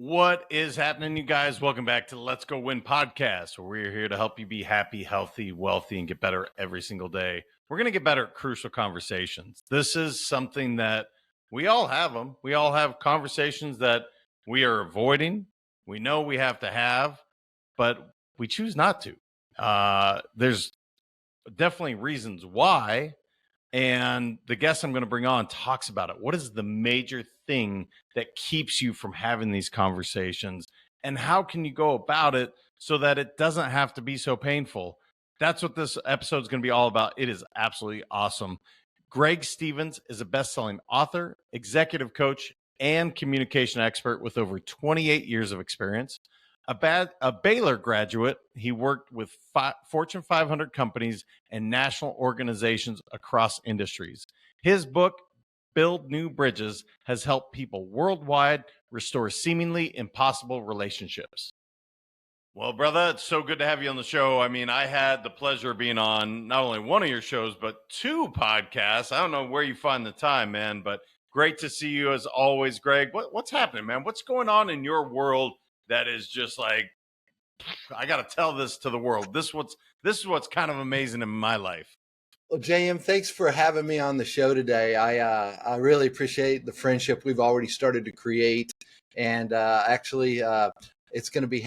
What is happening, you guys? Welcome back to the Let's Go Win podcast, where we're here to help you be happy, healthy, wealthy, and get better every single day. We're going to get better at crucial conversations. This is something that we all have them. We all have conversations that we are avoiding. We know we have to have, but we choose not to. There's definitely reasons why. And the guest I'm going to bring on talks about it. What is the major thing that keeps you from having these conversations? And how can you go about it so that it doesn't have to be so painful? That's what this episode is going to be all about. It is absolutely awesome. Greg Stevens is a best-selling author, executive coach, and communication expert with over 28 years of experience. A Baylor graduate, he worked with Fortune 500 companies and national organizations across industries. His book, Build New Bridges, has helped people worldwide restore seemingly impossible relationships. Well, brother, it's so good to have you on the show. I mean, I had the pleasure of being on not only one of your shows, but two podcasts. I don't know where you find the time, man, but great to see you as always, Greg. What's happening, man? What's going on in your world that is just like, I got to tell this to the world. This is what's kind of amazing in my life. Well, JM, thanks for having me on the show today. I really appreciate the friendship we've already started to create, and it's going to be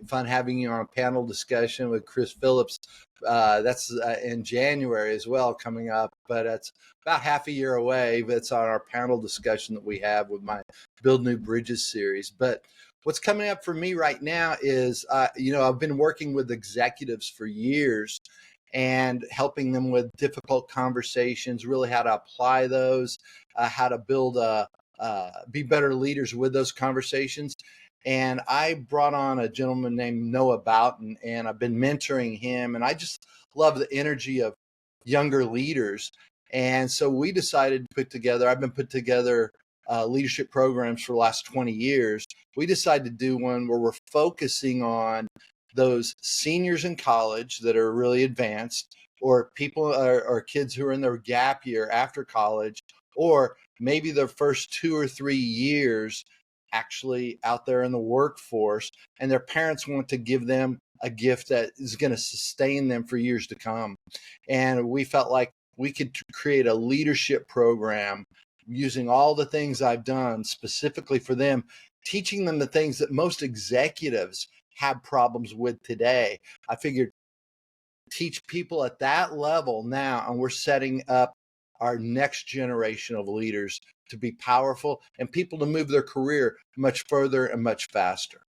fun having you on a panel discussion with Chris Phillips. That's in January as well, coming up, but it's about half a year away. That's on our panel discussion that we have with my Build New Bridges series. But what's coming up for me right now is, I've been working with executives for years and helping them with difficult conversations, really how to apply those, how to build, be better leaders with those conversations. And I brought on a gentleman named Noah Boughton, and I've been mentoring him. And I just love the energy of younger leaders. And so we decided to I've been put together leadership programs for the last 20 years. We decided to do one where we're focusing on those seniors in college that are really advanced, or people or kids who are in their gap year after college, or maybe their first 2 or 3 years actually out there in the workforce, and their parents want to give them a gift that is going to sustain them for years to come. And we felt like we could create a leadership program using all the things I've done specifically for them, teaching them the things that most executives have problems with today. I figured teach people at that level now, and we're setting up our next generation of leaders to be powerful and people to move their career much further and much faster.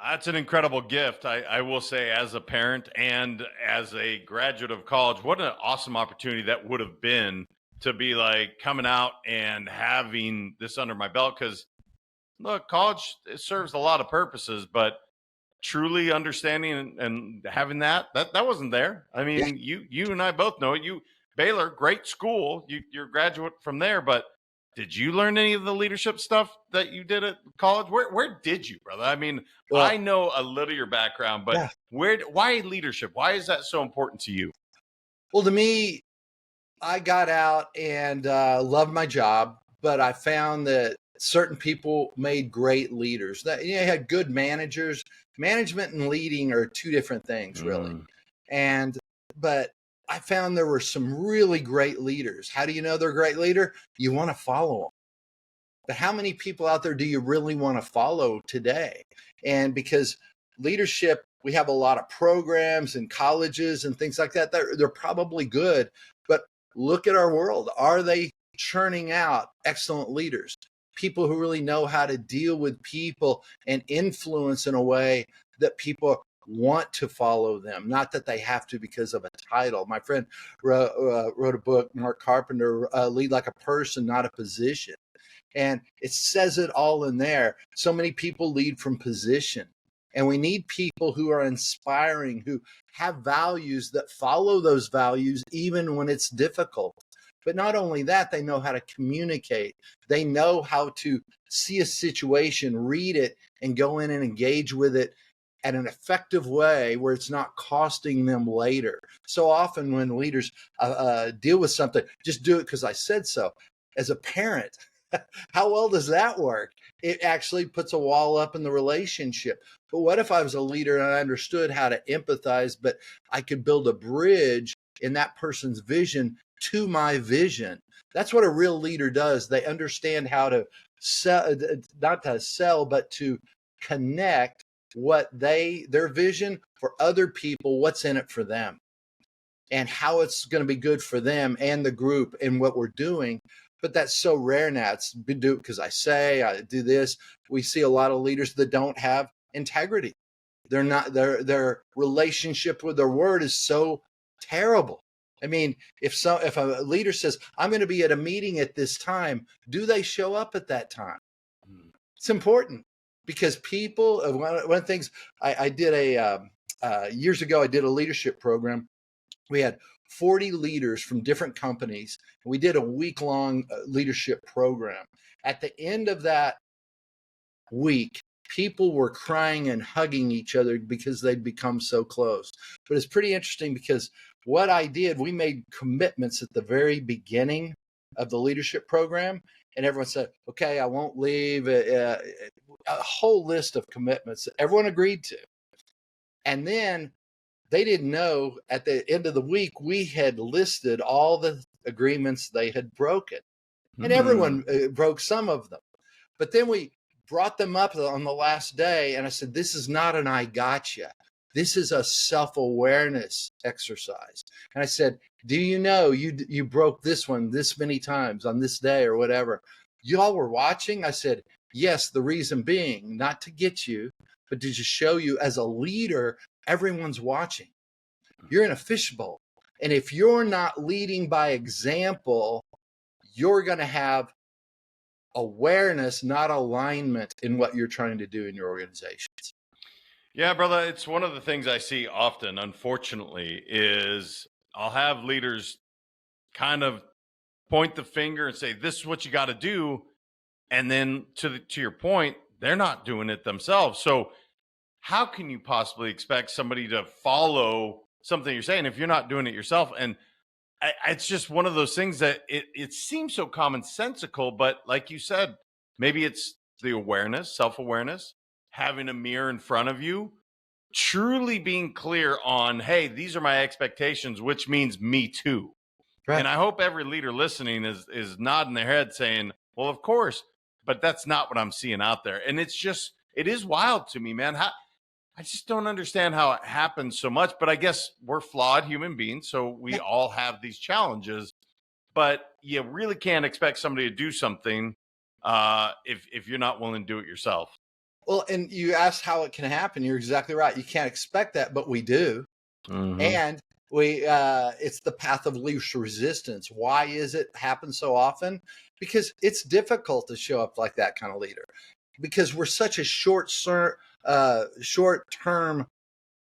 That's an incredible gift. I will say, as a parent and as a graduate of college, what an awesome opportunity that would have been to be like coming out and having this under my belt. Because look, college, it serves a lot of purposes, but truly understanding and having that wasn't there. I mean, yeah. you and I both know it. Baylor, great school. You're a graduate from there, but did you learn any of the leadership stuff that you did at college? Where did you, brother? I mean, well, I know a little of your background, but yeah. Why leadership? Why is that so important to you? Well, to me, I got out and loved my job, but I found that certain people made great leaders. That you had good managers. Management and leading are two different things, really. But I found there were some really great leaders. How do you know they're a great leader? You want to follow them. But how many people out there do you really want to follow today? And because leadership, we have a lot of programs and colleges and things like that. They're probably good, but look at our world. Are they churning out excellent leaders? People who really know how to deal with people and influence in a way that people want to follow them, not that they have to because of a title. My friend wrote a book, Mark Carpenter, Lead Like a Person, Not a Position. And it says it all in there. So many people lead from position. And we need people who are inspiring, who have values that follow those values even when it's difficult. But not only that, they know how to communicate. They know how to see a situation, read it, and go in and engage with it at an effective way where it's not costing them later. So often when leaders deal with something, just do it because I said so. As a parent, how well does that work? it actually puts a wall up in the relationship. But what if I was a leader and I understood how to empathize, but I could build a bridge in that person's vision to my vision? That's what a real leader does. They understand how to sell, not to sell, but to connect their vision for other people, what's in it for them, and how it's going to be good for them and the group and what we're doing. But that's so rare now. It's because I do this. We see a lot of leaders that don't have integrity. They're not, their relationship with their word is so terrible. I mean, if a leader says, I'm going to be at a meeting at this time, do they show up at that time? It's important, because people, one of the things I did years ago, I did a leadership program. We had 40 leaders from different companies. We did a week-long leadership program. At the end of that week, people were crying and hugging each other because they'd become so close. But it's pretty interesting, because what I did, we made commitments at the very beginning of the leadership program, and everyone said, okay, I won't leave, a whole list of commitments that everyone agreed to. And then they didn't know at the end of the week, we had listed all the agreements they had broken. And everyone broke some of them. But then we brought them up on the last day, and I said, this is not an I gotcha. This is a self-awareness exercise. And I said, do you know you broke this one this many times on this day or whatever? Y'all were watching? I said, yes, the reason being not to get you, but to just show you as a leader, everyone's watching. You're in a fishbowl. And if you're not leading by example, you're going to have awareness, not alignment in what you're trying to do in your organizations. Yeah, brother, it's one of the things I see often, unfortunately, is I'll have leaders kind of point the finger and say, this is what you got to do. And then to your point, they're not doing it themselves. So how can you possibly expect somebody to follow something you're saying if you're not doing it yourself? And it's just one of those things that it seems so commonsensical, but like you said, maybe it's the awareness, self-awareness, having a mirror in front of you, truly being clear on, hey, these are my expectations, which means me too. Right. And I hope every leader listening is nodding their head saying, well, of course, but that's not what I'm seeing out there. And it is wild to me, man. I just don't understand how it happens so much, but I guess we're flawed human beings, so we all have these challenges, but you really can't expect somebody to do something if you're not willing to do it yourself. Well, and you asked how it can happen. You're exactly right. You can't expect that, but we do. And it's the path of least resistance. Why is it happen so often? Because it's difficult to show up like that kind of leader, because we're such a short-term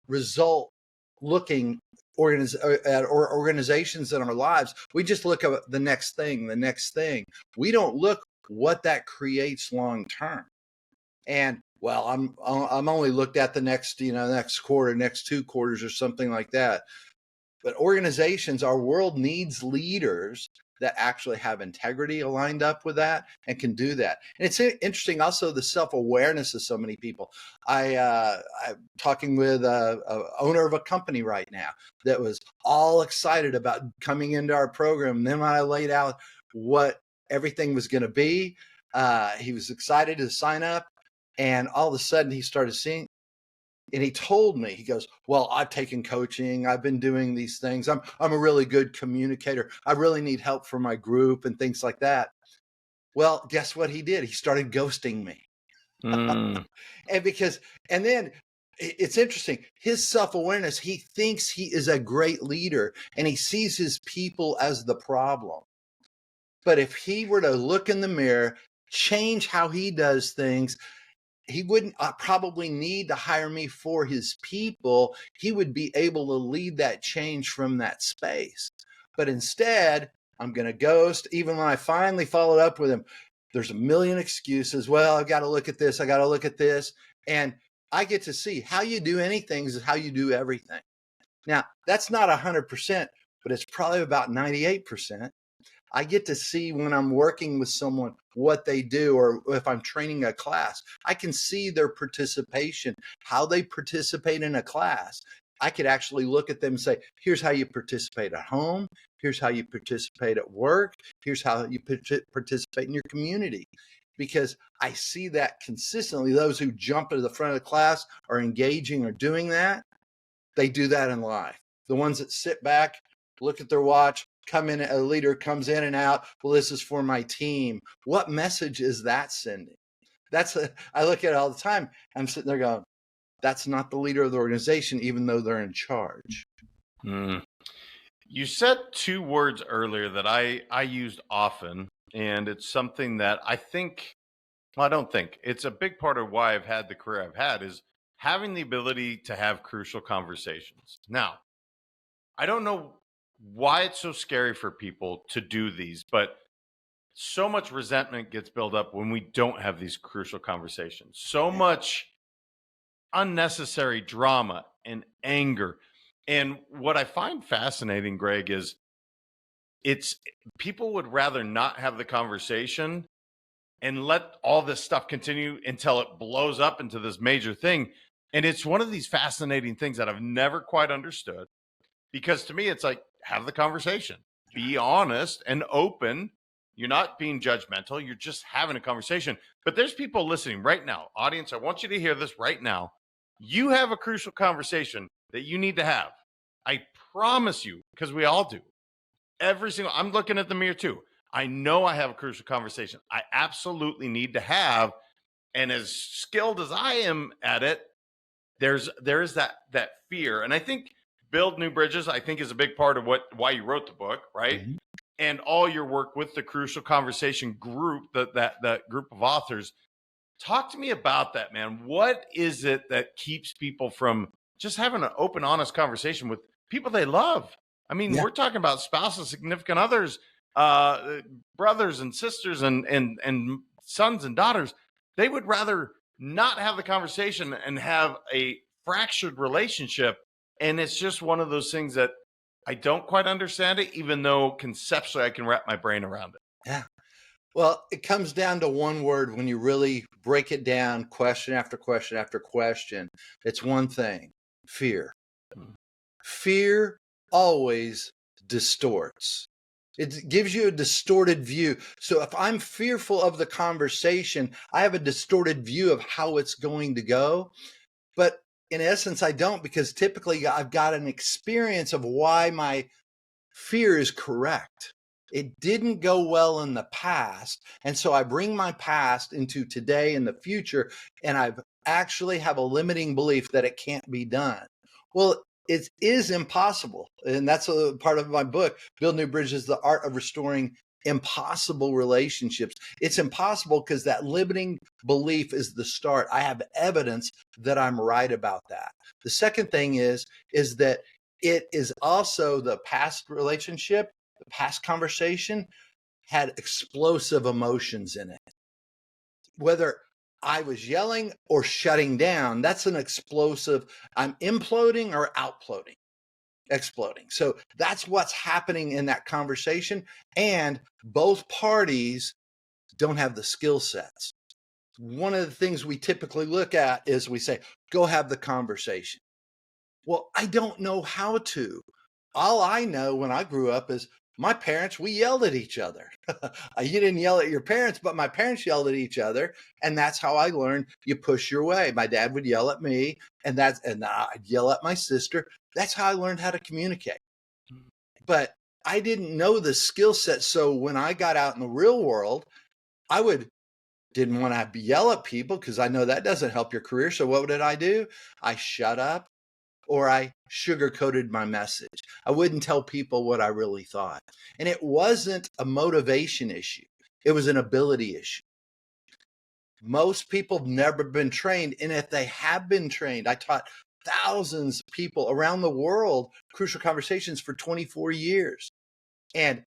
result looking organizations in our lives. We just look at the next thing. We don't look what that creates long term. And well, I'm only looked at the next quarter, next 2 quarters or something like that. But organizations, our world needs leaders that actually have integrity aligned up with that and can do that. And it's interesting also the self-awareness of so many people. I'm talking with a owner of a company right now that was all excited about coming into our program. And then when I laid out what everything was going to be, he was excited to sign up. And all of a sudden he started seeing, and he told me, he goes, well, I've taken coaching. I've been doing these things. I'm a really good communicator. I really need help for my group and things like that. Well, guess what he did? He started ghosting me. And then it's interesting, his self-awareness, he thinks he is a great leader and he sees his people as the problem. But if he were to look in the mirror, change how he does things, he wouldn't probably need to hire me for his people. He would be able to lead that change from that space. But instead, I'm going to ghost. Even when I finally followed up with him, there's a million excuses. Well, I've got to look at this. I got to look at this. And I get to see how you do anything is how you do everything. Now, that's not 100%, but it's probably about 98%. I get to see when I'm working with someone what they do, or if I'm training a class, I can see their participation, how they participate in a class. I could actually look at them and say, here's how you participate at home. Here's how you participate at work. Here's how you participate in your community. Because I see that consistently. Those who jump to the front of the class are engaging or doing that. They do that in life. The ones that sit back, look at their watch, come in, a leader comes in and out. Well, this is for my team. What message is that sending? I look at it all the time. I'm sitting there going, that's not the leader of the organization, even though they're in charge. Mm. You said two words earlier that I used often, and it's something that I think, well, I don't think, it's a big part of why I've had the career I've had, is having the ability to have crucial conversations. Now, I don't know why it's so scary for people to do these, but so much resentment gets built up when we don't have these crucial conversations. So much unnecessary drama and anger. And what I find fascinating, Greg, is it's people would rather not have the conversation and let all this stuff continue until it blows up into this major thing. And it's one of these fascinating things that I've never quite understood, because to me, it's like, have the conversation, be honest and open. You're not being judgmental. You're just having a conversation. But there's people listening right now. Audience, I want you to hear this right now. You have a crucial conversation that you need to have. I promise you, because we all do. I'm looking at the mirror too. I know I have a crucial conversation I absolutely need to have. And as skilled as I am at it, there is that fear. And I think build new bridges, I think, is a big part of why you wrote the book, right? Mm-hmm. And all your work with the crucial conversation group, that group of authors. Talk to me about that, man. What is it that keeps people from just having an open, honest conversation with people they love? I mean, we're talking about spouses, significant others, brothers and sisters, and sons and daughters. They would rather not have the conversation and have a fractured relationship. And it's just one of those things that I don't quite understand it, even though conceptually I can wrap my brain around it. Yeah. Well, it comes down to one word when you really break it down, question after question after question. It's one thing: fear. Fear always distorts. It gives you a distorted view. So if I'm fearful of the conversation, I have a distorted view of how it's going to go. But in essence, I don't, because typically I've got an experience of why my fear is correct. It didn't go well in the past. And so I bring my past into today and the future, and I actually have a limiting belief that it can't be done. Well, it is impossible. And that's a part of my book, Build New Bridges, The Art of Restoring Impossible Relationships. It's impossible because that limiting belief is the start. I have evidence that I'm right about that. The second thing is that it is also the past relationship, the past conversation had explosive emotions in it. Whether I was yelling or shutting down, that's an explosive. I'm imploding or outploding, exploding. So that's what's happening in that conversation. And both parties don't have the skill sets. One of the things we typically look at is we say, go have the conversation. Well, I don't know how to. All I know when I grew up is my parents, we yelled at each other. You didn't yell at your parents, but my parents yelled at each other. And that's how I learned you push your way. My dad would yell at me, and I'd yell at my sister. That's how I learned how to communicate. But I didn't know the skill set. So when I got out in the real world, didn't want to yell at people because I know that doesn't help your career. So what did I do? I shut up, or I sugarcoated my message. I wouldn't tell people what I really thought. And it wasn't a motivation issue. It was an ability issue. Most people have never been trained. And if they have been trained, I taught thousands of people around the world crucial conversations for 24 years. And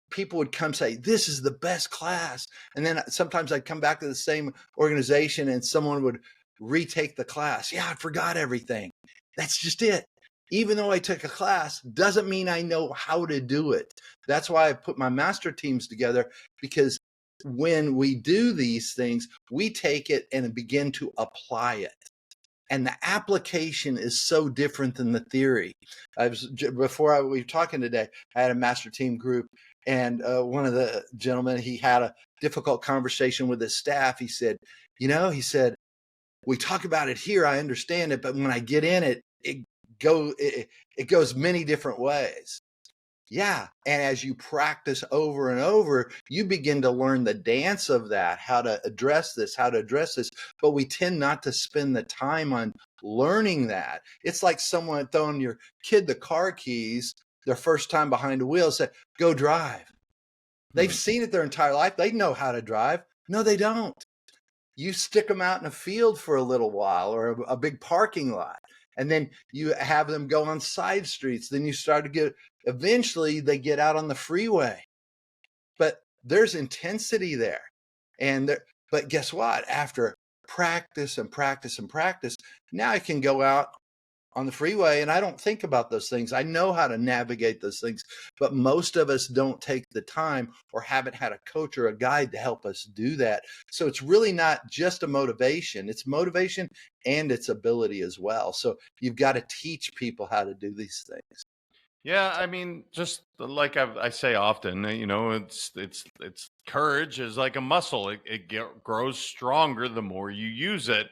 people would come say, this is the best class. And then sometimes I'd come back to the same organization and someone would retake the class. Yeah, I forgot everything. That's just it. Even though I took a class, doesn't mean I know how to do it. That's why I put my master teams together, because when we do these things, we take it and begin to apply it. And the application is so different than the theory. We were talking today, I had a master team group, and one of the gentlemen, he had a difficult conversation with his staff. He said, he said, we talk about it here, I understand it, but when I get in it, it goes many different ways. Yeah. And as you practice over and over, you begin to learn the dance of that, how to address this. But we tend not to spend the time on learning that. It's like someone throwing your kid the car keys their first time behind the wheel, say, go drive. They've seen it their entire life. They know how to drive. No, they don't. You stick them out in a field for a little while, or a big parking lot, and then you have them go on side streets. Then you start to eventually they get out on the freeway. But there's intensity there. But guess what? After practice and practice and practice, now I can go out on the freeway and I don't think about those things. I know how to navigate those things, but most of us don't take the time or haven't had a coach or a guide to help us do that. So it's really not just a motivation. It's motivation and it's ability as well. So you've got to teach people how to do these things. Yeah, I mean, just like I say often, it's courage is like a muscle. It grows stronger the more you use it.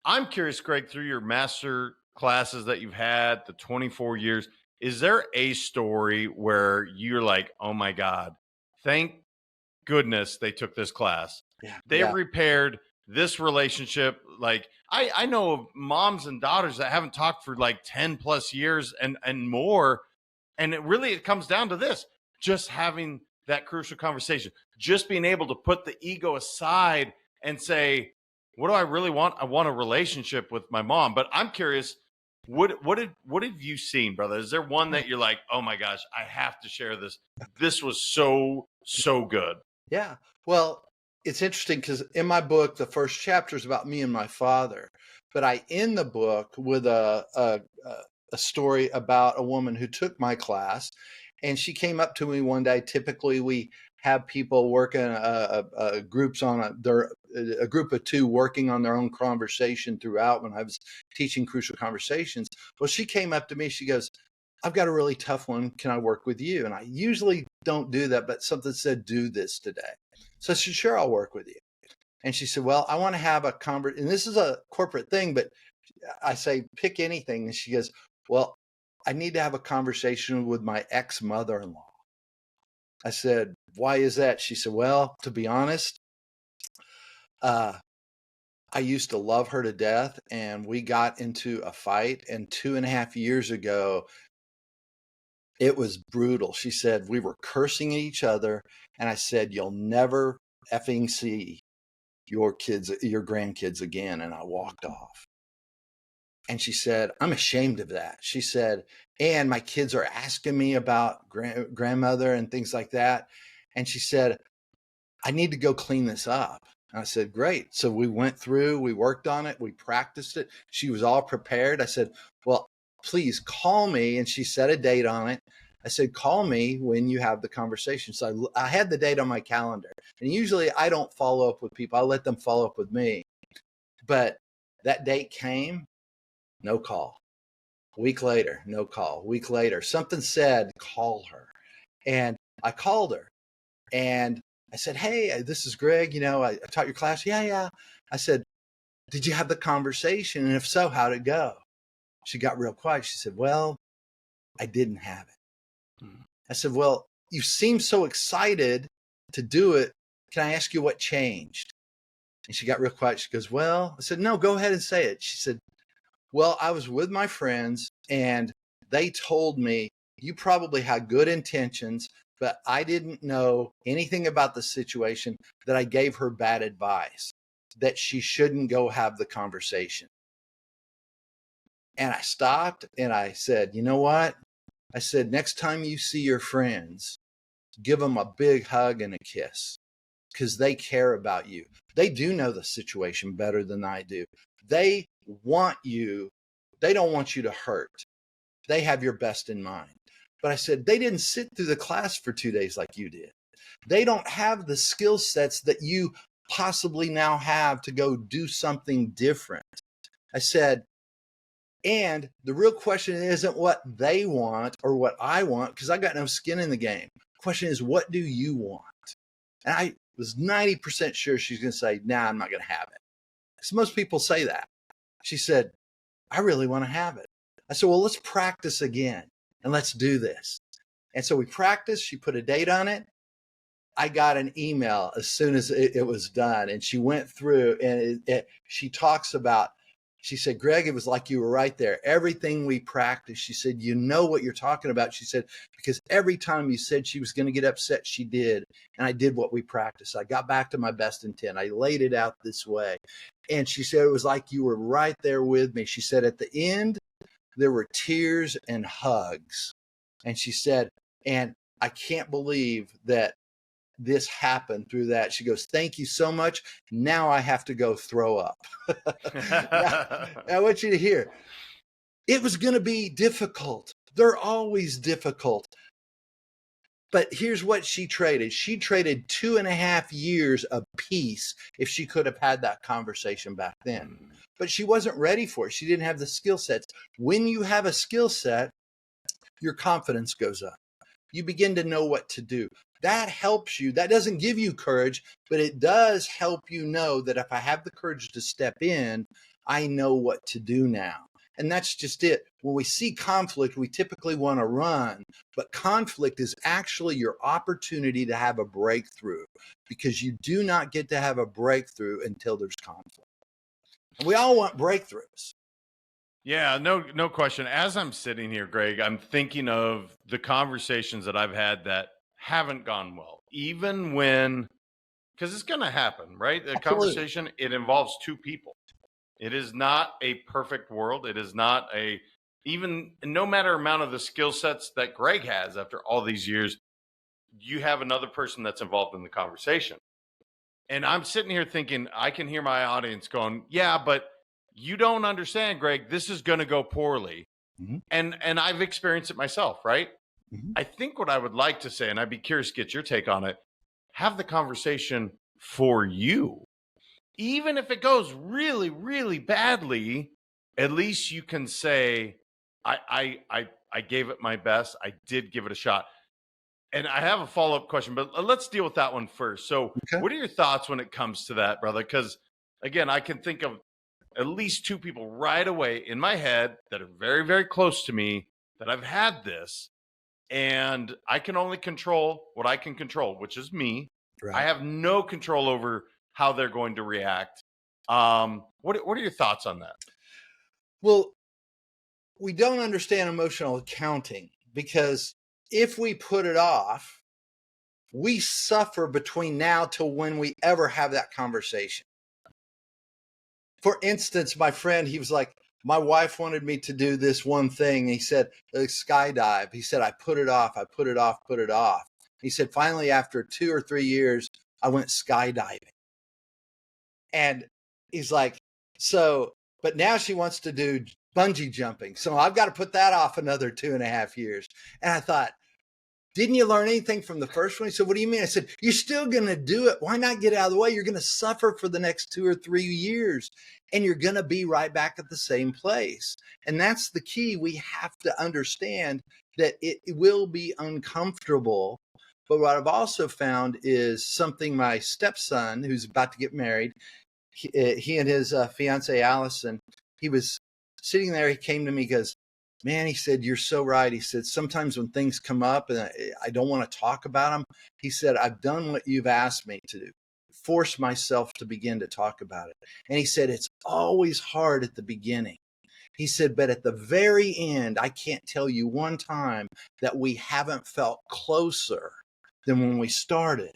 I'm curious, Greg, through your master classes that you've had, the 24 years, is there a story where you're like, oh my God, thank goodness they took this class. They repaired this relationship. Like I know of moms and daughters that haven't talked for like 10 plus years and more. And it comes down to this, just having that crucial conversation, just being able to put the ego aside and say, what do I really want? I want a relationship with my mom. But I'm curious, what have you seen, brother? Is there one that you're like, oh my gosh, I have to share this? This was so good. Yeah. Well, it's interesting because in my book, the first chapter is about me and my father, but I end the book with a story about a woman who took my class, and she came up to me one day. Typically, we have people working groups on a group of two working on their own conversation throughout when I was teaching Crucial Conversations. Well, she came up to me. She goes, I've got a really tough one. Can I work with you? And I usually don't do that, but something said, do this today. So I said, sure, I'll work with you. And she said, well, I want to have a conversation. And this is a corporate thing, but I say, pick anything. And she goes, well, I need to have a conversation with my ex-mother-in-law. I said, why is that? She said, well, to be honest, I used to love her to death, and we got into a fight. And 2.5 years ago, it was brutal. She said, we were cursing at each other. And I said, you'll never effing see your grandkids again. And I walked off. And she said, I'm ashamed of that. She said, and my kids are asking me about grandmother and things like that. And she said, I need to go clean this up. And I said, great. So we went through, we worked on it, we practiced it. She was all prepared. I said, well, please call me. And she set a date on it. I said, call me when you have the conversation. So I had the date on my calendar. And usually I don't follow up with people. I let them follow up with me. But that date came, no call. A week later, no call. A week later, something said, call her. And I called her. And I said, hey, this is Greg. I taught your class. Yeah. I said, did you have the conversation? And if so, how'd it go? She got real quiet. She said, well, I didn't have it. I said, well, you seem so excited to do it. Can I ask you what changed? And she got real quiet. She goes, well, I said, no, go ahead and say it. She said, well, I was with my friends and they told me you probably had good intentions, but I didn't know anything about the situation, that I gave her bad advice, that she shouldn't go have the conversation. And I stopped and I said, you know what? I said, next time you see your friends, give them a big hug and a kiss, because they care about you. They do know the situation better than I do. They want you. They don't want you to hurt. they have your best in mind. But I said, they didn't sit through the class for 2 days like you did. They don't have the skill sets that you possibly now have to go do something different. I said, and the real question isn't what they want or what I want, because I got no skin in the game. The question is, what do you want? And I was 90% sure she's going to say, nah, I'm not going to have it. Because most people say that. She said, I really want to have it. I said, well, let's practice again and let's do this. And so we practiced. She put a date on it. I got an email as soon as it was done. And she went through and she talks about, she said, Greg, it was like you were right there. Everything we practiced, she said, you know what you're talking about. She said, because every time you said she was going to get upset, she did. And I did what we practiced. I got back to my best intent. I laid it out this way. And she said, it was like you were right there with me. She said, at the end, there were tears and hugs. And she said, and I can't believe that this happened through that. She goes, thank you so much. Now I have to go throw up. now, I want you to hear, it was going to be difficult. They're always difficult. But here's what she traded. She traded 2.5 years of peace if she could have had that conversation back then. But she wasn't ready for it. She didn't have the skill sets. When you have a skill set, your confidence goes up. You begin to know what to do. That helps you. That doesn't give you courage, but it does help you know that if I have the courage to step in, I know what to do now. And that's just it. When we see conflict, we typically want to run, but conflict is actually your opportunity to have a breakthrough, because you do not get to have a breakthrough until there's conflict. And we all want breakthroughs. Yeah, no question. As I'm sitting here, Greg, I'm thinking of the conversations that I've had that haven't gone well, even when, because it's going to happen, right? The conversation, it involves two people. It is not a perfect world. It is not even no matter amount of the skill sets that Greg has after all these years, you have another person that's involved in the conversation. And I'm sitting here thinking, I can hear my audience going, yeah, but you don't understand, Greg, this is going to go poorly. Mm-hmm. And I've experienced it myself, right? Mm-hmm. I think what I would like to say, and I'd be curious to get your take on it, have the conversation for you. Even if it goes really, really badly, at least you can say, I gave it my best. I did give it a shot. And I have a follow-up question, but let's deal with that one first. So What are your thoughts when it comes to that, brother? Because, again, I can think of at least two people right away in my head that are very, very close to me that I've had this. And I can only control what I can control, which is me. Right. I have no control over how they're going to react. What are your thoughts on that? Well, we don't understand emotional accounting, because if we put it off, we suffer between now till when we ever have that conversation. For instance, my friend, he was like, my wife wanted me to do this one thing. He said, skydive. He said, I put it off. He said, finally, after 2 or 3 years, I went skydiving. And he's like, but now she wants to do bungee jumping. So I've got to put that off another 2.5 years. And I thought, didn't you learn anything from the first one? He said, what do you mean? I said, you're still going to do it. Why not get out of the way? You're going to suffer for the next 2 or 3 years, and you're going to be right back at the same place. And that's the key. We have to understand that it will be uncomfortable. But what I've also found is something my stepson, who's about to get married, he and his fiance, Allison, he was sitting there. He came to me, goes, man, he said, you're so right. He said, sometimes when things come up and I don't want to talk about them, he said, I've done what you've asked me to do, force myself to begin to talk about it. And he said, it's always hard at the beginning. He said, but at the very end, I can't tell you one time that we haven't felt closer than when we started.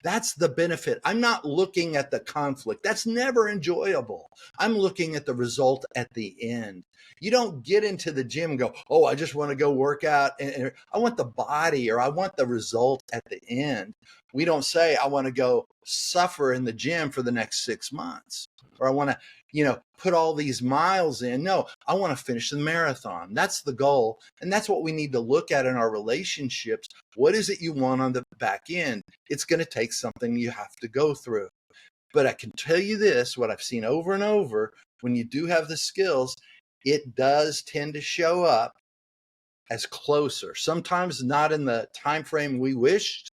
That's the benefit. I'm not looking at the conflict. That's never enjoyable. I'm looking at the result at the end. You don't get into the gym and go, oh, I just want to go work out. And I want the body, or I want the result at the end. We don't say, I want to go suffer in the gym for the next 6 months. or I want to, put all these miles in. No, I want to finish the marathon. That's the goal. And that's what we need to look at in our relationships. What is it you want on the back end? It's going to take something you have to go through. But I can tell you this, what I've seen over and over, when you do have the skills, it does tend to show up as closer, sometimes not in the time frame we wished.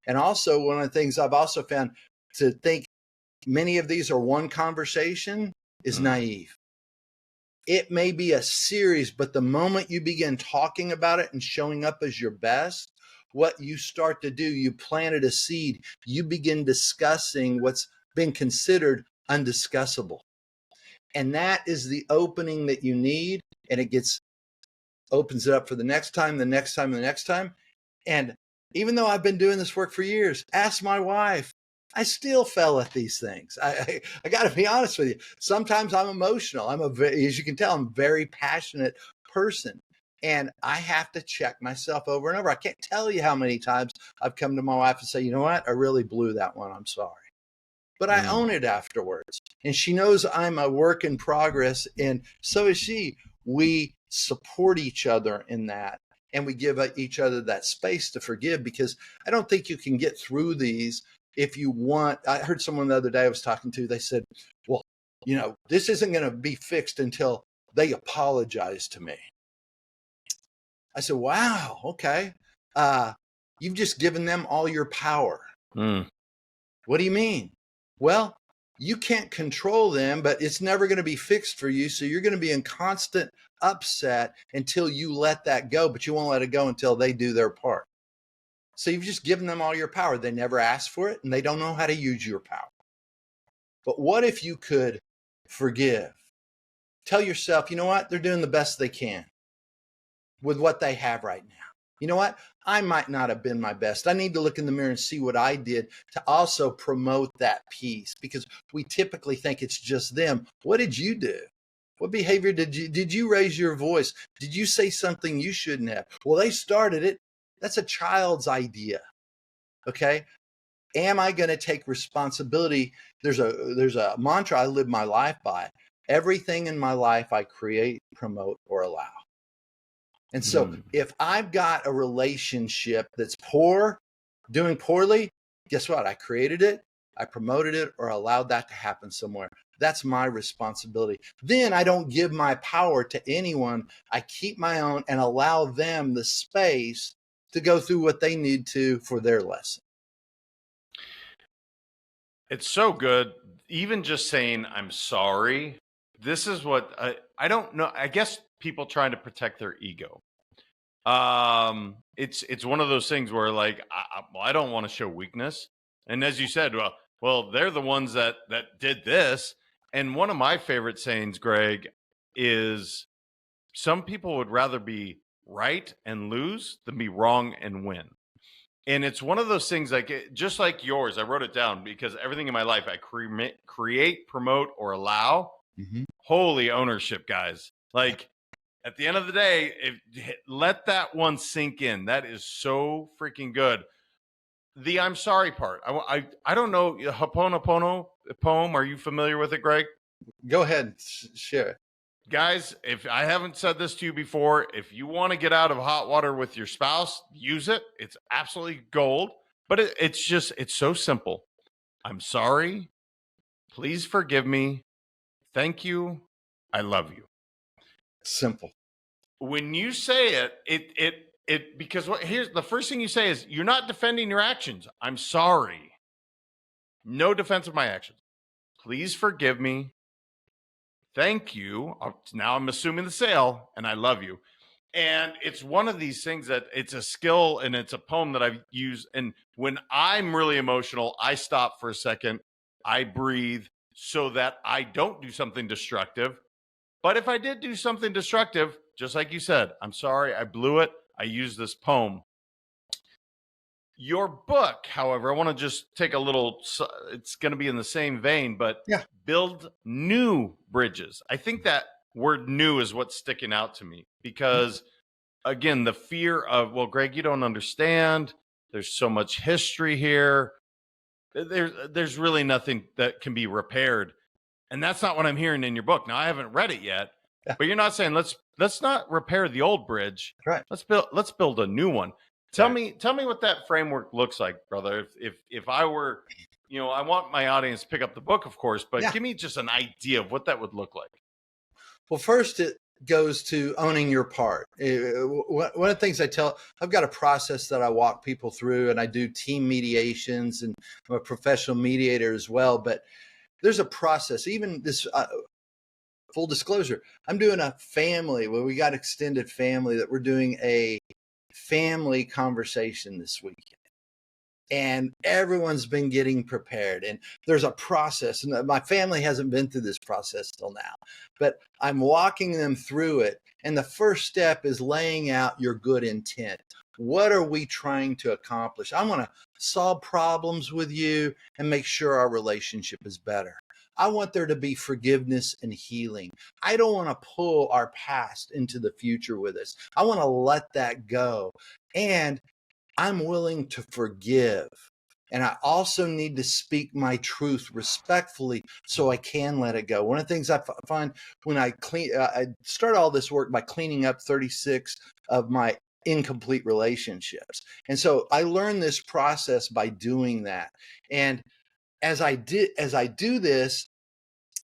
And also, one of the things I've also found, to think many of these are one conversation is naive. It may be a series, but the moment you begin talking about it and showing up as your best, what you start to do, you planted a seed, you begin discussing what's been considered undiscussable. And that is the opening that you need. And it opens it up for the next time, the next time, the next time. And even though I've been doing this work for years, ask my wife, I still fell at these things. I got to be honest with you. Sometimes I'm emotional. As you can tell, I'm a very passionate person. And I have to check myself over and over. I can't tell you how many times I've come to my wife and say, you know what? I really blew that one. I'm sorry. But I own it afterwards. And she knows I'm a work in progress. And so is she. We support each other in that. And we give each other that space to forgive, because I don't think you can get through these if you want. I heard someone the other day I was talking to, they said, well, this isn't going to be fixed until they apologize to me. I said, wow, okay. You've just given them all your power. What do you mean? Well, you can't control them, but it's never going to be fixed for you. So you're going to be in constant upset until you let that go, but you won't let it go until they do their part. So you've just given them all your power. They never asked for it, and they don't know how to use your power. But what if you could forgive? Tell yourself, you know what? They're doing the best they can with what they have right now. You know what? I might not have been my best. I need to look in the mirror and see what I did to also promote that peace, because we typically think it's just them. What did you do? What behavior did you raise your voice? Did you say something you shouldn't have? Well, they started it. That's a child's idea. Okay. Am I going to take responsibility? There's a mantra I live my life by. Everything in my life I create, promote, or allow. And so if I've got a relationship that's doing poorly, guess what? I created it, I promoted it, or allowed that to happen somewhere. That's my responsibility. Then I don't give my power to anyone. I keep my own and allow them the space to go through what they need to for their lesson. It's so good. Even just saying, I'm sorry. This is what I don't know. I guess people trying to protect their ego. It's one of those things where, like, I don't want to show weakness. And as you said, well, they're the ones that did this. And one of my favorite sayings, Greg, is some people would rather be right and lose than be wrong and win. And it's one of those things, like, just like yours. I wrote it down because everything in my life I create, promote, or allow. Holy ownership, guys. Like, at the end of the day, let that one sink in. That is so freaking good. The I'm sorry part. I don't know. Ho'oponopono poem. Are you familiar with it, Greg? Go ahead, share. Guys, if I haven't said this to you before, if you want to get out of hot water with your spouse, use it. It's absolutely gold. But it's so simple. I'm sorry. Please forgive me. Thank you. I love you. Simple. When you say it because here's the first thing you say is, you're not defending your actions. I'm sorry. No defense of my actions. Please forgive me. Thank you. Now I'm assuming the sale, and I love you. And it's one of these things that it's a skill, and it's a poem that I've used. And when I'm really emotional, I stop for a second. I breathe so that I don't do something destructive. But if I did do something destructive, just like you said, I'm sorry, I blew it. I used this poem. Your book, however, I want to just take a little, it's going to be in the same vein, but build new bridges. I think that word new is what's sticking out to me because, again, the fear of, well, Greg, you don't understand. There's so much history here. There's really nothing that can be repaired. And that's not what I'm hearing in your book. Now, I haven't read it yet, Yeah, but you're not saying let's not repair the old bridge. right. Let's build a new one. Tell Right. me what that framework looks like, brother. If I were, I want my audience to pick up the book, of course, but Yeah. give me just an idea of what that would look like. Well, first it goes to owning your part. One of the things I've got a process that I walk people through, and I do team mediations, and I'm a professional mediator as well. But there's a process. Even this, full disclosure, I'm doing a family. Well, we got extended family that we're doing a family conversation this week. And everyone's been getting prepared, and there's a process, and my family hasn't been through this process till now, but I'm walking them through it. And the first step is laying out your good intent. What are we trying to accomplish? I want to solve problems with you and make sure our relationship is better. I want there to be forgiveness and healing. I don't want to pull our past into the future with us. I want to let that go. And I'm willing to forgive. And I also need to speak my truth respectfully so I can let it go. One of the things I find when I start all this work by cleaning up 36 of my incomplete relationships. And so I learned this process by doing that. And as I do this,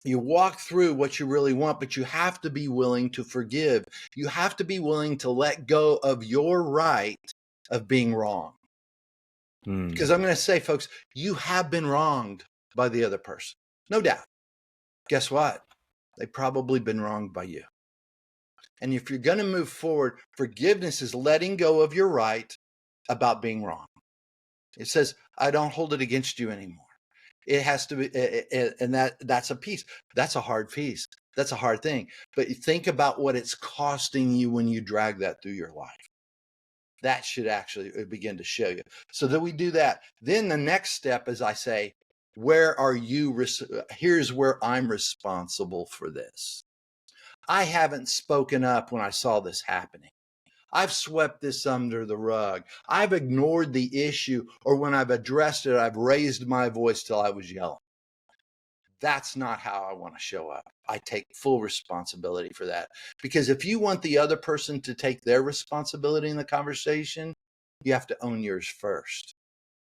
you walk through what you really want, but you have to be willing to forgive. You have to be willing to let go of your right of being wrong. Because I'm going to say, folks, you have been wronged by the other person. No doubt. Guess what? They've probably been wronged by you. And if you're going to move forward, forgiveness is letting go of your right about being wrong. It says, I don't hold it against you anymore. It has to be, and that's a piece. That's a hard piece. That's a hard thing. But you think about what it's costing you when you drag that through your life. That should actually begin to show you. So that we do that. Then the next step is I say, where are you? Here's where I'm responsible for this. I haven't spoken up when I saw this happening. I've swept this under the rug. I've ignored the issue, or when I've addressed it, I've raised my voice till I was yelling. That's not how I want to show up. I take full responsibility for that. Because if you want the other person to take their responsibility in the conversation, you have to own yours first.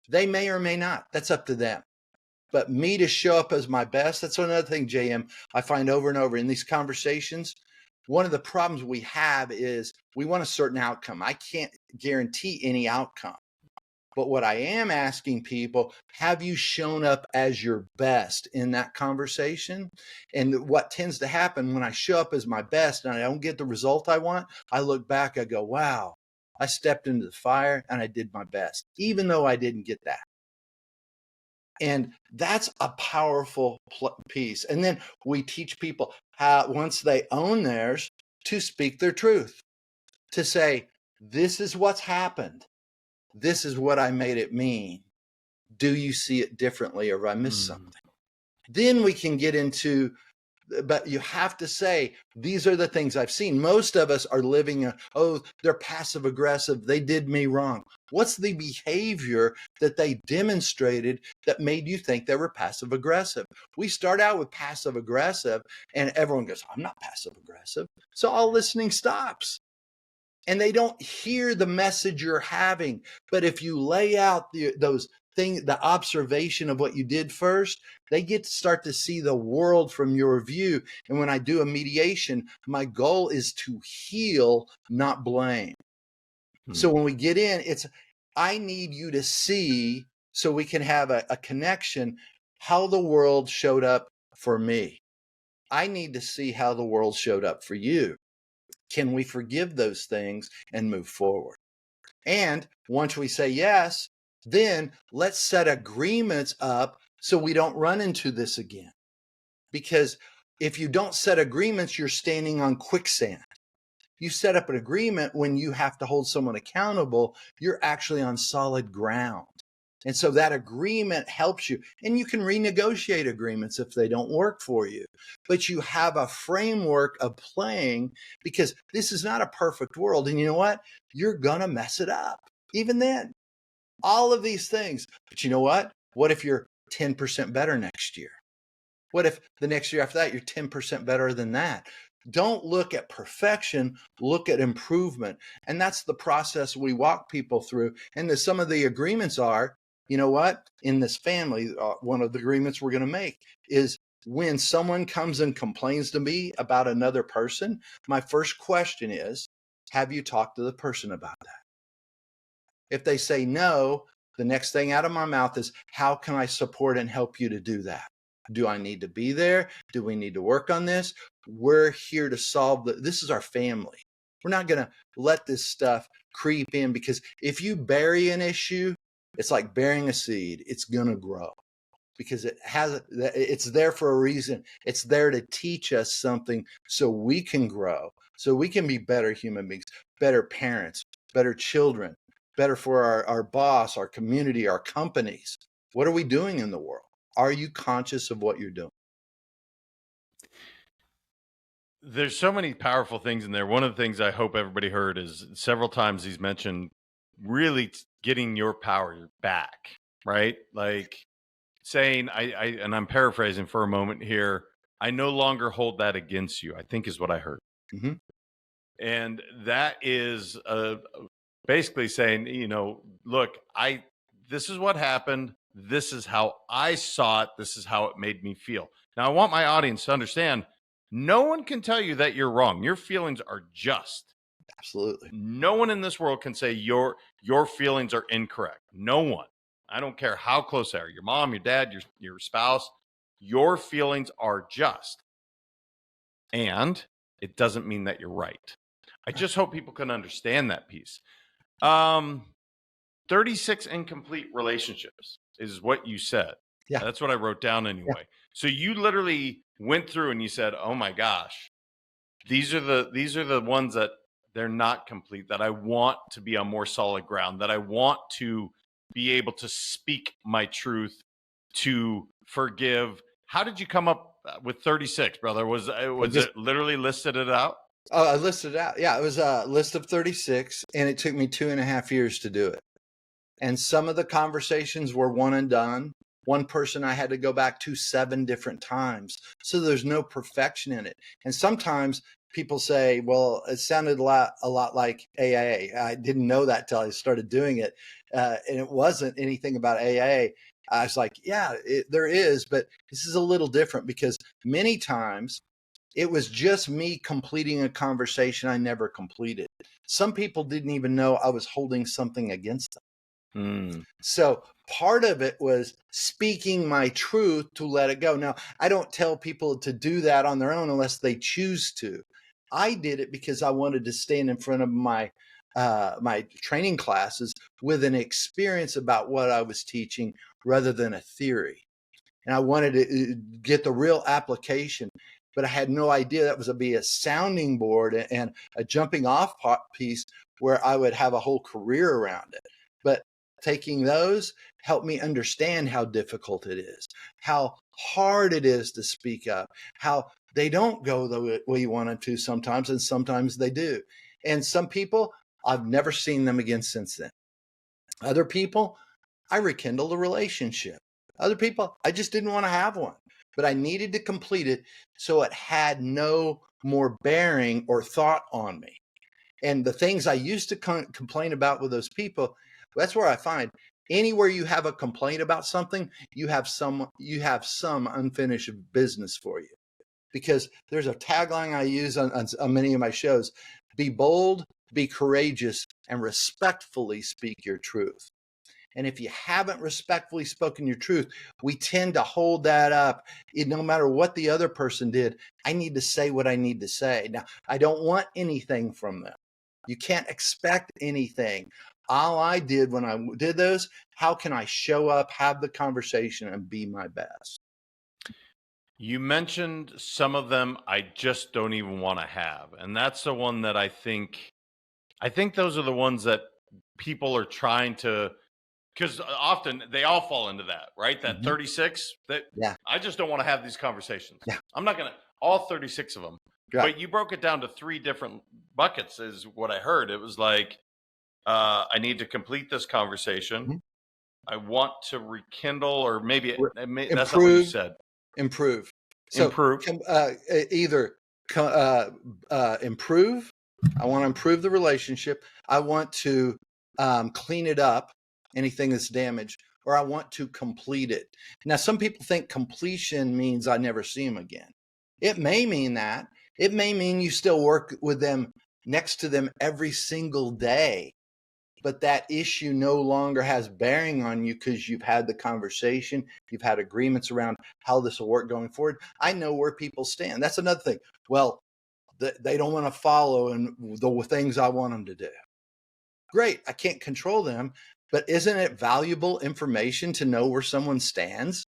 They may or may not. That's up to them. But me to show up as my best, that's another thing, JM, I find over and over in these conversations. One of the problems we have is we want a certain outcome. I can't guarantee any outcome. But what I am asking people, have you shown up as your best in that conversation? And what tends to happen when I show up as my best and I don't get the result I want, I look back, I go, wow, I stepped into the fire and I did my best, even though I didn't get that. And that's a powerful piece. And then we teach people how, once they own theirs, to speak their truth, to say, this is what's happened. This is what I made it mean. Do you see it differently, or have I missed something? Then we can get into, but you have to say, these are the things I've seen. Most of us are living, they're passive aggressive. They did me wrong. What's the behavior that they demonstrated that made you think they were passive aggressive? We start out with passive aggressive and everyone goes, I'm not passive aggressive. So all listening stops. And they don't hear the message you're having. But if you lay out those things, the observation of what you did first, they get to start to see the world from your view. And when I do a mediation, my goal is to heal, not blame. So when we get in, I need you to see, so we can have a connection, how the world showed up for me. I need to see how the world showed up for you. Can we forgive those things and move forward? And once we say yes, then let's set agreements up so we don't run into this again. Because if you don't set agreements, you're standing on quicksand. You set up an agreement when you have to hold someone accountable, you're actually on solid ground. And so that agreement helps you. And you can renegotiate agreements if they don't work for you. But you have a framework of playing, because this is not a perfect world. And you know what? You're going to mess it up. Even then, all of these things. But you know what? What if you're 10% better next year? What if the next year after that, you're 10% better than that? Don't look at perfection, look at improvement. And that's the process we walk people through. And some of the agreements are, you know what, in this family, one of the agreements we're going to make is when someone comes and complains to me about another person, my first question is, have you talked to the person about that? If they say no, the next thing out of my mouth is, how can I support and help you to do that? Do I need to be there? Do we need to work on this? We're here to solve this is our family. We're not going to let this stuff creep in, because if you bury an issue, it's like burying a seed. It's going to grow because it's there for a reason. It's there to teach us something so we can grow, so we can be better human beings, better parents, better children, better for our boss, our community, our companies. What are we doing in the world? Are you conscious of what you're doing? There's so many powerful things in there. One of the things I hope everybody heard is several times he's mentioned really getting your power back, right? Like saying, and I'm paraphrasing for a moment here, I no longer hold that against you, I think is what I heard. Mm-hmm. And that is basically saying, look, this is what happened. This is how I saw it. This is how it made me feel. Now, I want my audience to understand, no one can tell you that you're wrong. Your feelings are just. Absolutely. No one in this world can say your feelings are incorrect. No one. I don't care how close they are. Your mom, your dad, your spouse. Your feelings are just. And it doesn't mean that you're right. I just hope people can understand that piece. 36 incomplete relationships is what you said. Yeah. That's what I wrote down anyway. Yeah. So you literally went through and you said, oh my gosh, these are the ones that they're not complete, that I want to be on more solid ground, that I want to be able to speak my truth, to forgive. How did you come up with 36, brother? Was it literally listed it out? Oh, I listed it out. Yeah, it was a list of 36, and it took me 2.5 years to do it. And some of the conversations were one and done. One person I had to go back to 7 different times. So there's no perfection in it. And sometimes people say, well, it sounded a lot like AA. I didn't know that till I started doing it. And it wasn't anything about AA. I was like, yeah, there is, but this is a little different, because many times it was just me completing a conversation I never completed. Some people didn't even know I was holding something against them. So part of it was speaking my truth to let it go. Now, I don't tell people to do that on their own unless they choose to. I did it because I wanted to stand in front of my training classes with an experience about what I was teaching rather than a theory. And I wanted to get the real application, but I had no idea that was to be a sounding board and a jumping off piece where I would have a whole career around it. But taking those helped me understand how difficult it is, how hard it is to speak up, how they don't go the way you want them to sometimes, and sometimes they do. And some people, I've never seen them again since then. Other people, I rekindled a relationship. Other people, I just didn't want to have one, but I needed to complete it so it had no more bearing or thought on me. And the things I used to complain about with those people, that's where I find anywhere you have a complaint about something, you have some unfinished business for you. Because there's a tagline I use on many of my shows: be bold, be courageous, and respectfully speak your truth. And if you haven't respectfully spoken your truth, we tend to hold that up. No matter what the other person did, I need to say what I need to say. Now, I don't want anything from them. You can't expect anything. All I did when I did those, how can I show up, have the conversation, and be my best? You mentioned some of them I just don't even want to have. And that's the one that I think those are the ones that people are trying to, because often they all fall into that, right? That 36, that I just don't want to have these conversations. Yeah. I'm not going to, all 36 of them. Right. But you broke it down to 3 different buckets is what I heard. It was like, I need to complete this conversation. Mm-hmm. I want to rekindle, or maybe that's not what you said. Improve. So Improve. either improve. I want to improve the relationship. I want to clean it up, anything that's damaged, or I want to complete it. Now, some people think completion means I never see them again. It may mean that. It may mean you still work with them, next to them every single day, but that issue no longer has bearing on you because you've had the conversation, you've had agreements around how this will work going forward. I know where people stand. That's another thing. Well, they don't want to follow in the things I want them to do. Great, I can't control them, but isn't it valuable information to know where someone stands?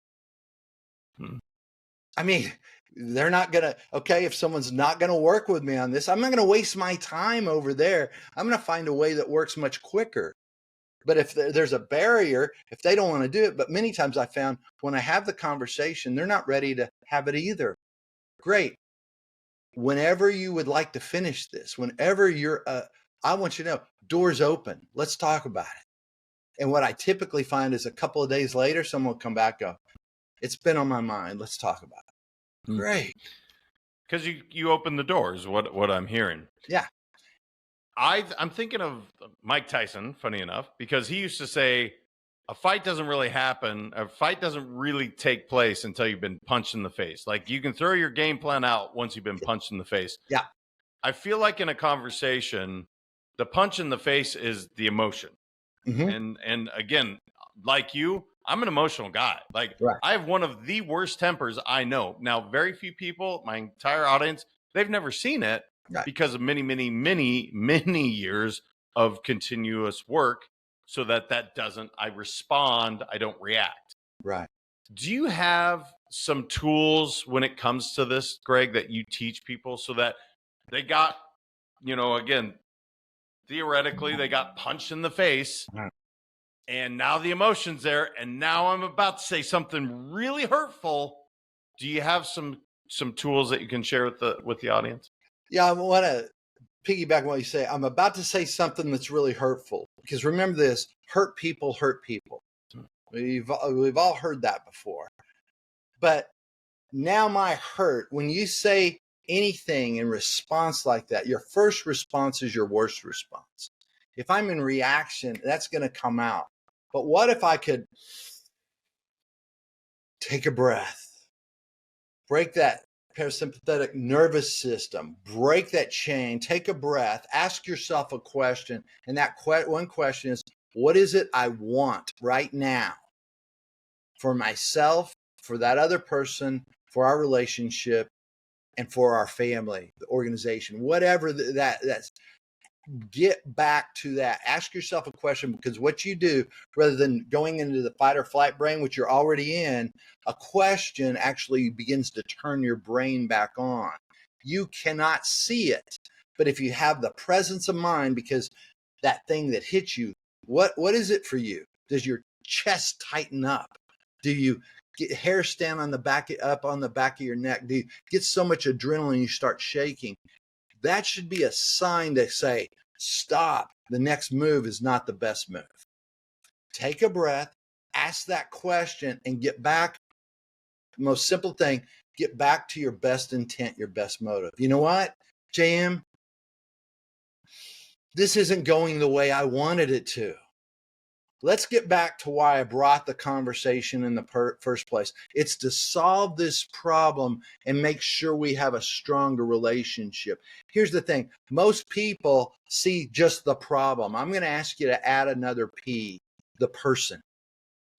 I mean, they're not going to, okay, if someone's not going to work with me on this, I'm not going to waste my time over there. I'm going to find a way that works much quicker. But if there's a barrier, if they don't want to do it, but many times I found when I have the conversation, they're not ready to have it either. Great. Whenever you would like to finish this, whenever you're, I want you to know, doors open. Let's talk about it. And what I typically find is a couple of days later, someone will come back, go, it's been on my mind. Let's talk about it. Great. Because you open the doors, what I'm hearing. Yeah. I'm thinking of Mike Tyson, funny enough, because he used to say a fight doesn't really happen. A fight doesn't really take place until you've been punched in the face. Like you can throw your game plan out once you've been punched in the face. Yeah. I feel like in a conversation, the punch in the face is the emotion. Mm-hmm. And again, like you, I'm an emotional guy. Like Right. I have one of the worst tempers I know. Now, very few people, my entire audience, they've never seen it. Right. Because of many years of continuous work, so that doesn't, I respond, I don't react. Right. Do you have some tools when it comes to this, Greg, that you teach people so that they got, again, theoretically, they got punched in the face, Right. and now the emotion's there, and now I'm about to say something really hurtful. Do you have some tools that you can share with the audience? Yeah, I want to piggyback on what you say. I'm about to say something that's really hurtful because remember this: hurt people hurt people. We've all heard that before. But now my hurt, when you say anything in response like that, your first response is your worst response. If I'm in reaction, that's going to come out. But what if I could take a breath, break that parasympathetic nervous system, break that chain, take a breath, ask yourself a question. And that one question is, what is it I want right now for myself, for that other person, for our relationship, and for our family, the organization, whatever that's. Get back to that. Ask yourself a question, because what you do, rather than going into the fight or flight brain, which you're already in, a question actually begins to turn your brain back on. You cannot see it, but if you have the presence of mind, because that thing that hits you, what is it for you? Does your chest tighten up? Do you get hair stand on the back of your neck? Do you get so much adrenaline you start shaking? That should be a sign to say, stop. The next move is not the best move. Take a breath, ask that question, and get back. The most simple thing, get back to your best intent, your best motive. You know what, JM? This isn't going the way I wanted it to. Let's get back to why I brought the conversation in the first place. It's to solve this problem and make sure we have a stronger relationship. Here's the thing. Most people see just the problem. I'm going to ask you to add another P, the person.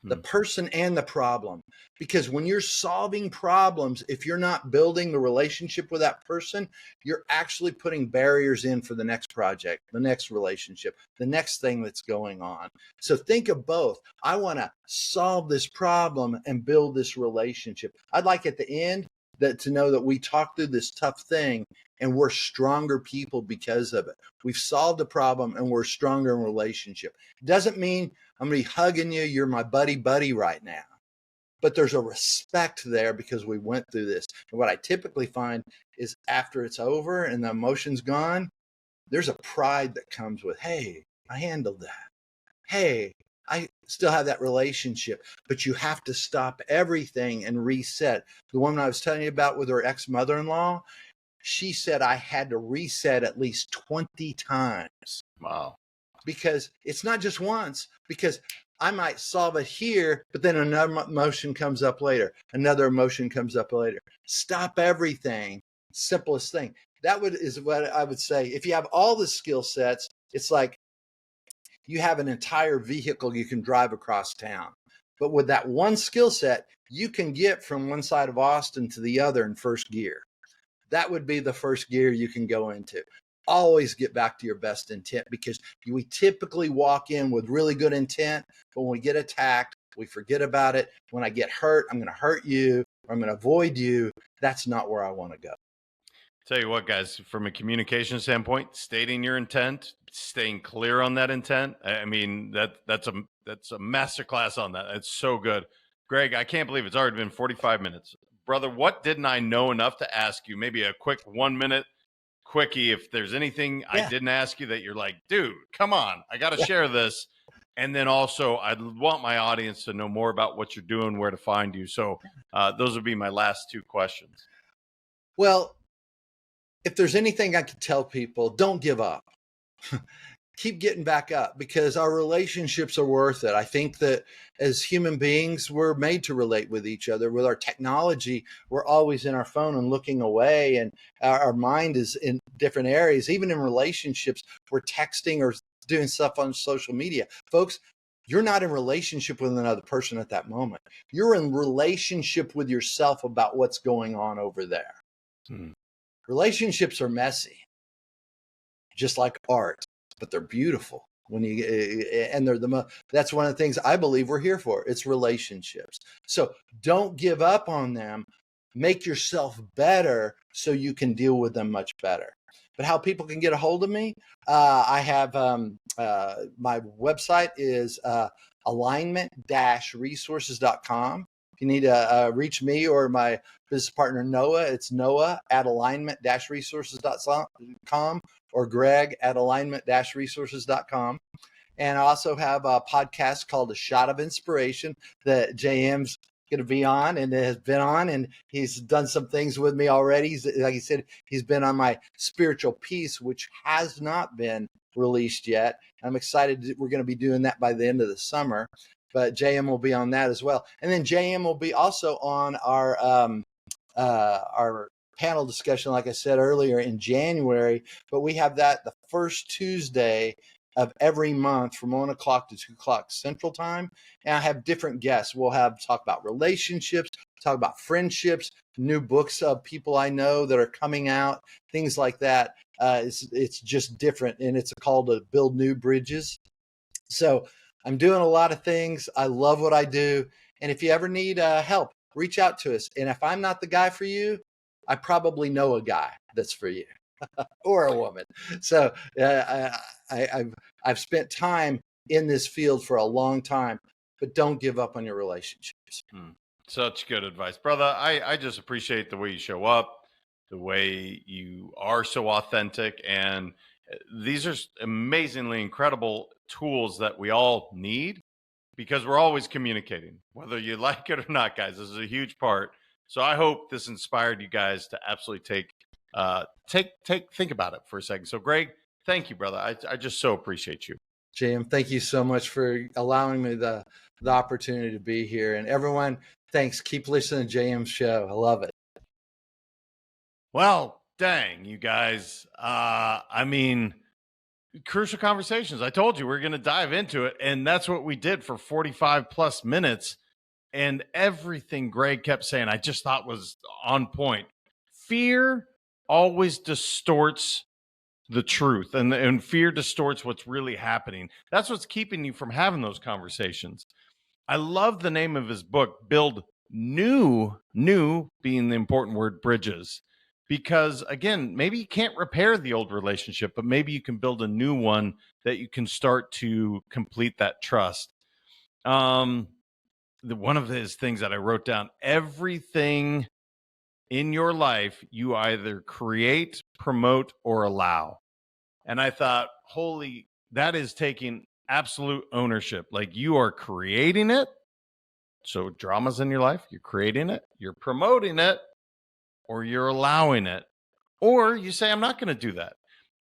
The person and the problem. Because when you're solving problems, if you're not building the relationship with that person, you're actually putting barriers in for the next project, the next relationship, the next thing that's going on. So think of both. I want to solve this problem and build this relationship. I'd like at the end to know that we talked through this tough thing and we're stronger people because of it. We've solved a problem and we're stronger in relationship. Doesn't mean I'm going to be hugging you. You're my buddy right now. But there's a respect there because we went through this. And what I typically find is after it's over and the emotion's gone, there's a pride that comes with, hey, I handled that. Hey, I still have that relationship, but you have to stop everything and reset. The woman I was telling you about with her ex-mother-in-law, she said I had to reset at least 20 times. Wow. Because it's not just once, because I might solve it here, but then another emotion comes up later. Another emotion comes up later. Stop everything. Simplest thing. Is what I would say. If you have all the skill sets, it's like you have an entire vehicle you can drive across town. But with that one skill set, you can get from one side of Austin to the other in first gear. That would be the first gear you can go into. Always get back to your best intent, because we typically walk in with really good intent, but when we get attacked, we forget about it. When I get hurt, I'm going to hurt you, or I'm going to avoid you. That's not where I want to go. Tell you what, guys, from a communication standpoint, stating your intent, staying clear on that intent. I mean, that's a masterclass on that. It's so good. Greg, I can't believe it's already been 45 minutes. Brother, what didn't I know enough to ask you? Maybe a quick 1 minute quickie. If there's anything I didn't ask you that you're like, dude, come on, I got to share this. And then also, I'd want my audience to know more about what you're doing, where to find you. So those would be my last two questions. Well, if there's anything I could tell people, don't give up. Keep getting back up, because our relationships are worth it. I think that as human beings, we're made to relate with each other. With our technology, we're always in our phone and looking away, and our mind is in different areas. Even in relationships, we're texting or doing stuff on social media. Folks, you're not in relationship with another person at that moment. You're in relationship with yourself about what's going on over there. Relationships are messy, just like art, but they're beautiful and they're that's one of the things I believe we're here for. It's relationships. So don't give up on them. Make yourself better so you can deal with them much better. But how people can get a hold of me, I have my website is alignment-resources.com. If you need to reach me or my business partner, Noah, it's noah@alignment-resources.com or greg@alignment-resources.com. And I also have a podcast called A Shot of Inspiration that JM's going to be on and has been on, and he's done some things with me already. Like he said, he's been on my spiritual piece, which has not been released yet. I'm excited that we're going to be doing that by the end of the summer. But JM will be on that as well. And then JM will be also on our panel discussion, like I said earlier, in January. But we have that the first Tuesday of every month from 1 o'clock to 2 o'clock Central Time. And I have different guests. We'll talk about relationships, talk about friendships, new books of people I know that are coming out, things like that. It's just different, and it's called to build new bridges. So I'm doing a lot of things. I love what I do. And if you ever need help, reach out to us. And if I'm not the guy for you, I probably know a guy that's for you or a woman. So I've spent time in this field for a long time, but don't give up on your relationships. Such good advice, brother. I just appreciate the way you show up, the way you are so authentic. And these are amazingly incredible tools that we all need, because we're always communicating, whether you like it or not, guys. This is a huge part. So I hope this inspired you guys to absolutely think about it for a second. So Greg, thank you, brother. I just so appreciate you. JM, thank you so much for allowing me the opportunity to be here. And everyone, thanks. Keep listening to JM's show. I love it. Well, dang, you guys. I mean, crucial conversations. I told you we're going to dive into it, and that's what we did for 45 plus minutes. And everything Greg kept saying, I just thought was on point. Fear always distorts the truth, and fear distorts what's really happening. That's what's keeping you from having those conversations. I love the name of his book, Build New being the important word, bridges. Because again, maybe you can't repair the old relationship, but maybe you can build a new one that you can start to complete that trust. One of his things that I wrote down, everything in your life, you either create, promote, or allow. And I thought, holy, that is taking absolute ownership. Like you are creating it. So drama's in your life, you're creating it, you're promoting it, or you're allowing it. Or you say, I'm not going to do that.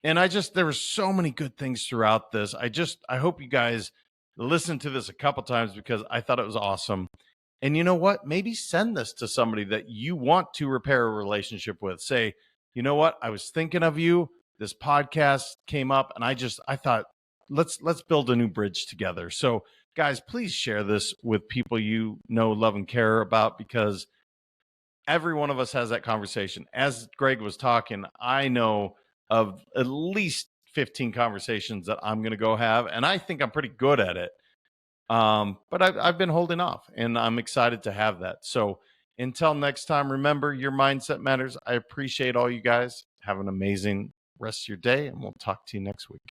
And there were so many good things throughout this. I hope you guys listen to this a couple times because I thought it was awesome. And you know what? Maybe send this to somebody that you want to repair a relationship with. Say, you know what? I was thinking of you. This podcast came up and I thought, let's build a new bridge together. So guys, please share this with people you know, love, and care about, because every one of us has that conversation. As Greg was talking, I know of at least 15 conversations that I'm going to go have, and I think I'm pretty good at it. But I've been holding off, and I'm excited to have that. So until next time, remember, your mindset matters. I appreciate all you guys. Have an amazing rest of your day, and we'll talk to you next week.